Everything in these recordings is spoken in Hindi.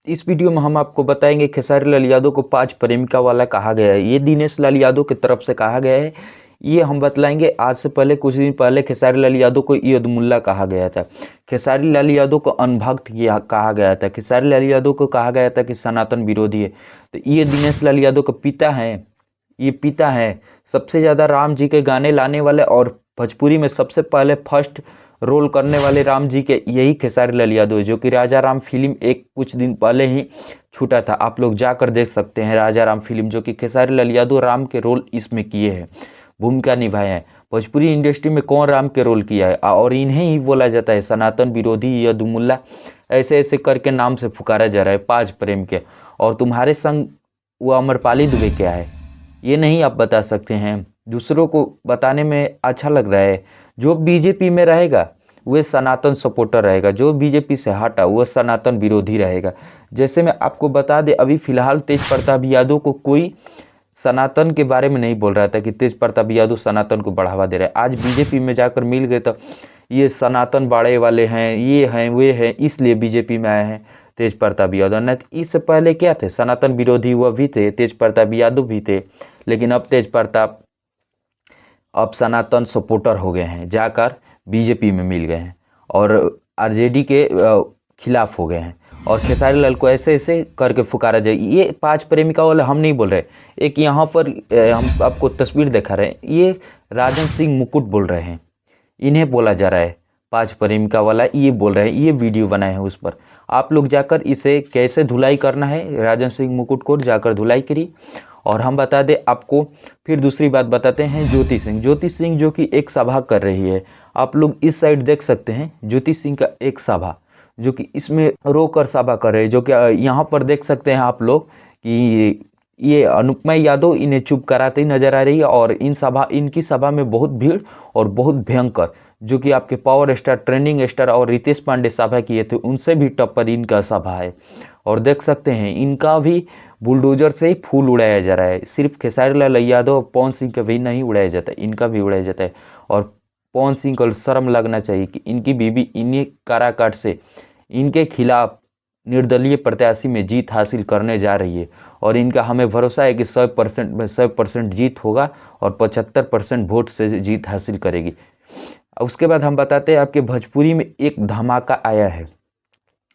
इस वीडियो में हम आपको बताएंगे खेसारी लाल यादव को 5 प्रेमिका वाला कहा गया है। ये दिनेश लाल यादव की तरफ से कहा गया है। ये हम बतलाएंगे। आज से पहले कुछ दिन पहले खेसारी लाल यादव को ईद-उल-मुल्ला कहा गया था। खेसारी लाल यादव को अनभक्त किया कहा गया था। खेसारी लाल यादव को कहा गया था कि सनातन विरोधी है। तो ये दिनेश लाल यादव का पिता हैं। ये पिता हैं सबसे ज़्यादा राम जी के गाने लाने वाले और भोजपुरी में सबसे पहले फर्स्ट रोल करने वाले राम जी के यही खेसारी लाल यादव है, जो कि राजा राम फिल्म एक कुछ दिन पहले ही छूटा था। आप लोग जाकर देख सकते हैं राजा राम फिल्म, जो कि खेसारी लाल यादव राम के रोल इसमें किए हैं, भूमिका निभाए हैं। भोजपुरी इंडस्ट्री में कौन राम के रोल किया है और इन्हें ही बोला जाता है सनातन विरोधी, ईद-उल-मुल्ला, ऐसे ऐसे करके नाम से पुकारा जा रहा है 5 प्रेम के। और तुम्हारे संग वो अमरपाली दुबे क्या है ये नहीं आप बता सकते हैं। दूसरों को बताने में अच्छा लग रहा है। जो बीजेपी में रहेगा वह सनातन सपोर्टर रहेगा, जो बीजेपी से हटा वह सनातन विरोधी रहेगा। जैसे मैं आपको बता दें, अभी फिलहाल तेज प्रताप यादव को कोई सनातन के बारे में नहीं बोल रहा था कि तेज प्रताप यादव सनातन को बढ़ावा दे रहे हैं। आज बीजेपी में जाकर मिल गए तो ये सनातन बाड़े वाले हैं, ये हैं वे हैं, इसलिए बीजेपी में आए हैं तेज प्रताप यादव। नहीं तो इससे पहले क्या थे, सनातन विरोधी वह भी थे, तेज प्रताप यादव भी थे। लेकिन अब तेज प्रताप अब सनातन सपोर्टर हो गए हैं, जाकर बीजेपी में मिल गए हैं और आरजेडी के खिलाफ हो गए हैं। और खेसारी लाल को ऐसे ऐसे करके पुकारा जाए। ये 5 प्रेमिका वाले हम नहीं बोल रहे। एक यहाँ पर हम आपको तस्वीर दिखा रहे हैं, ये राजन सिंह मुकुट बोल रहे हैं, इन्हें बोला जा रहा है 5 प्रेमिका वाला, ये बोल रहे हैं, ये वीडियो बनाए हैं उस पर। आप लोग जाकर इसे कैसे धुलाई करना है, राजन सिंह मुकुट को जाकर धुलाई करिए। और हम बता दें आपको, फिर दूसरी बात बताते हैं, ज्योति सिंह जो कि एक सभा कर रही है। आप लोग इस साइड देख सकते हैं ज्योति सिंह का एक सभा, जो कि इसमें रोकर सभा कर रहे हैं। जो कि यहाँ पर देख सकते हैं आप लोग कि ये अनुपमा यादव इन्हें चुप कराते ही नजर आ रही है। और इनकी सभा में बहुत भीड़ और बहुत भयंकर, जो कि आपके पावर स्टार, ट्रेंडिंग स्टार और रितेश पांडे सभा किए थे, उनसे भी टक्कर इनका सभा है। और देख सकते हैं इनका भी बुलडोजर से ही फूल उड़ाया जा रहा है। सिर्फ खेसारी लाल यादव और पवन सिंह का भी नहीं उड़ाया जाता, इनका भी उड़ाया जाता है। और पवन सिंह को शर्म लगना चाहिए कि इनकी बीवी इन्हीं काराकाट से इनके खिलाफ निर्दलीय प्रत्याशी में जीत हासिल करने जा रही है। और इनका हमें भरोसा है कि 100% जीत होगा और 75% वोट से जीत हासिल करेगी। उसके बाद हम बताते हैं आपके भोजपुरी में एक धमाका आया है,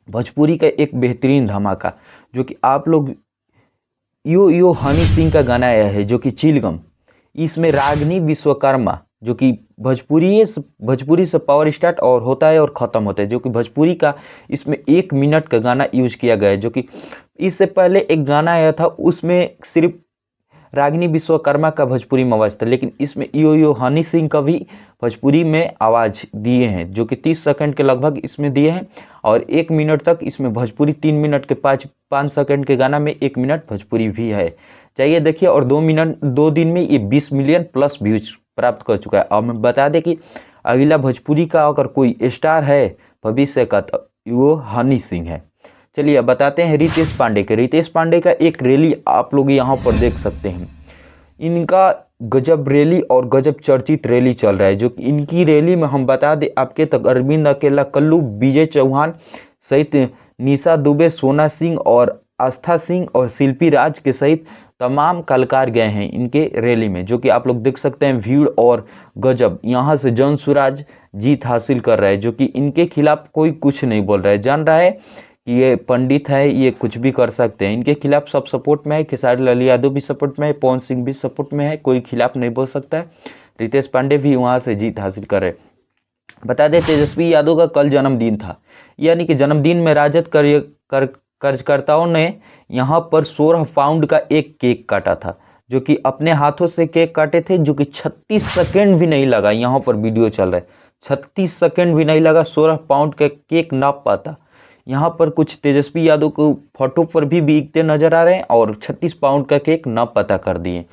भोजपुरी का एक बेहतरीन धमाका, जो कि आप लोग यो यो हनी सिंह का गाना आया है, जो कि चिलगम। इसमें रागनी विश्वकर्मा, जो कि भोजपुरी से पावर स्टार्ट और होता है और ख़त्म होता है, जो कि भोजपुरी का इसमें 1 मिनट का गाना यूज किया गया है। जो कि इससे पहले एक गाना आया था, उसमें सिर्फ रागिनी विश्वकर्मा का भोजपुरी में आवाज़ था, लेकिन इसमें यो यो हनी सिंह का भी भोजपुरी में आवाज़ दिए हैं, जो कि 30 सेकंड के लगभग इसमें दिए हैं। और 1 मिनट तक इसमें भोजपुरी, 3 मिनट के 5 सेकंड के गाना में 1 मिनट भोजपुरी भी है। चाहिए देखिए। और 2 दिन में ये 20 मिलियन प्लस व्यूज प्राप्त कर चुका है। और मैं बता दें कि अगला भोजपुरी का अगर कोई स्टार है भविष्य का, तो वो हनी सिंह है। चलिए अब बताते हैं रितेश पांडे के। रितेश पांडे का एक रैली आप लोग यहाँ पर देख सकते हैं। इनका गजब रैली और गजब चर्चित रैली चल रहा है। जो कि इनकी रैली में हम बता दें आपके तक, अरविंद अकेला, कल्लू, विजय चौहान सहित निशा दुबे, सोना सिंह और आस्था सिंह और शिल्पी राज के सहित तमाम कलाकार गए हैं इनके रैली में। जो कि आप लोग देख सकते हैं भीड़ और गजब। यहाँ से जन सुराज जीत हासिल कर रहा है, जो कि इनके खिलाफ कोई कुछ नहीं बोल रहा है, जान रहा है कि ये पंडित है, ये कुछ भी कर सकते हैं। इनके खिलाफ सब सपोर्ट में है, खेसारी लाल यादव भी सपोर्ट में है, पवन सिंह भी सपोर्ट में है, कोई खिलाफ नहीं बोल सकता है। रितेश पांडे भी वहाँ से जीत हासिल कर रहे। बता दें तेजस्वी यादव का कल जन्मदिन था, यानी कि जन्मदिन में राजद कार्यकर्ताओं ने यहाँ पर 16 पाउंड का एक केक काटा था, जो कि अपने हाथों से केक काटे थे, जो कि 36 सेकेंड भी नहीं लगा। यहाँ पर वीडियो चल रहा है, 36 सेकेंड भी नहीं लगा 16 पाउंड का केक नाप पाता। यहाँ पर कुछ तेजस्वी यादव को फोटो पर भी बिकते नजर आ रहे हैं और 36 पाउंड का केक न पता कर दिए।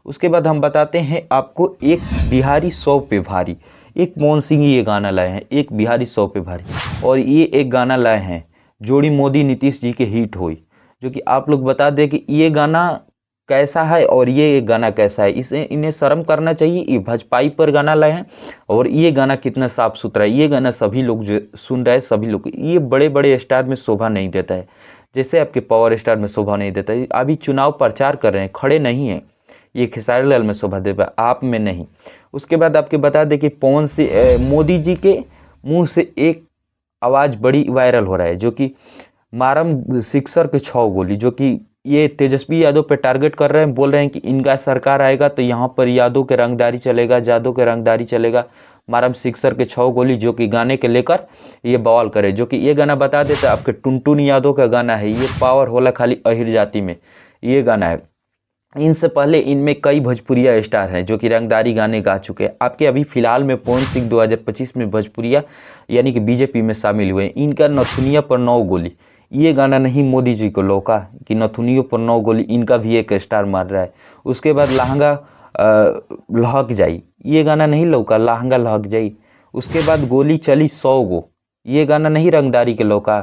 उसके बाद हम बताते हैं आपको एक बिहारी 100 पे भारी, एक मोहन सिंह ये गाना लाए हैं, एक बिहारी 100 पे भारी। और ये एक गाना लाए हैं जोड़ी मोदी नीतीश जी के हिट हुई, जो कि आप लोग बता दें कि ये गाना कैसा है और ये गाना कैसा है। इसे इन्हें शर्म करना चाहिए, ये भजपाई पर गाना लाए हैं और ये गाना कितना साफ सुथरा है। ये गाना सभी लोग जो सुन रहे हैं, सभी लोग, ये बड़े बड़े स्टार में शोभा नहीं देता है। जैसे आपके पावर स्टार में शोभा नहीं देता। अभी चुनाव प्रचार कर रहे हैं, खड़े नहीं हैं, ये खेसारी लाल में शोभा देता, आप में नहीं। उसके बाद आपके बता दें कि मोदी जी के मुंह से एक आवाज़ बड़ी वायरल हो रहा है, जो कि मारम सिक्सर के 6 गोली, जो कि ये तेजस्वी यादव पे टारगेट कर रहे हैं। बोल रहे हैं कि इनका सरकार आएगा तो यहाँ पर यादव के रंगदारी चलेगा, यादव के रंगदारी चलेगा, मारम सिक्सर के 6 गोली, जो कि गाने के लेकर ये बवाल करे। जो कि ये गाना बता देते आपके टुनटुन यादव का गाना है, ये पावर होला खाली अहिर जाति में, ये गाना है। इनसे पहले इनमें कई भोजपुरिया स्टार हैं जो कि रंगदारी गाने गा चुके हैं। आपके अभी फिलहाल में पवन सिंह 2025 में भोजपुरिया यानी कि बीजेपी में शामिल हुए। इनका नथुनिया पर 9 गोली, ये गाना नहीं मोदी जी को लौका कि नथुनियों पर 9 गोली, इनका भी एक स्टार मार रहा है। उसके बाद लहंगा लहक जाई, ये गाना नहीं लौका, लहंगा लहक जाई। उसके बाद गोली चली 100 गो, ये गाना नहीं रंगदारी के लौका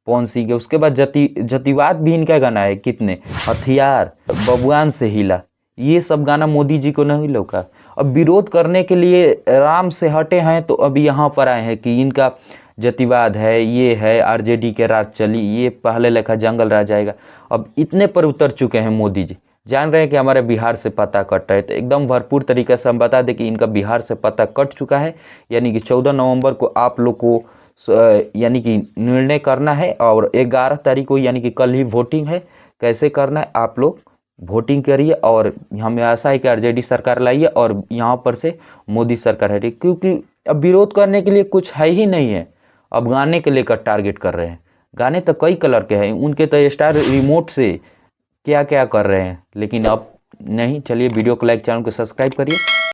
पवन सिंह के। उसके बाद जतिवाद भी इनका गाना है, कितने हथियार, बबुआन से हिला, ये सब गाना मोदी जी को नहीं लौका। अब विरोध करने के लिए राम से हटे हैं तो अब यहाँ पर आए हैं कि इनका जतिवाद है, ये है, आरजेडी के राज चली, ये पहले लेखा जंगल राज आएगा। अब इतने पर उतर चुके हैं मोदी जी, जान रहे हैं कि हमारे बिहार से पता कट रहा है। तो एकदम भरपूर तरीके से हम बता दें कि इनका बिहार से पता कट चुका है, यानी कि 14 नवंबर को आप लोग को यानी कि निर्णय करना है, और 11 तारीख को यानी कि कल ही वोटिंग है। कैसे करना है, आप लोग वोटिंग करिए, और हमें आशा है कि आरजेडी सरकार लाइए और यहाँ पर से मोदी सरकार हटे, क्योंकि अब विरोध करने के लिए कुछ है ही नहीं है। अब गाने के लेकर टारगेट कर रहे हैं, गाने तो कई कलर के हैं, उनके तो स्टार रिमोट से क्या क्या कर रहे हैं, लेकिन अब नहीं। चलिए वीडियो को लाइक, चैनल को सब्सक्राइब करिए।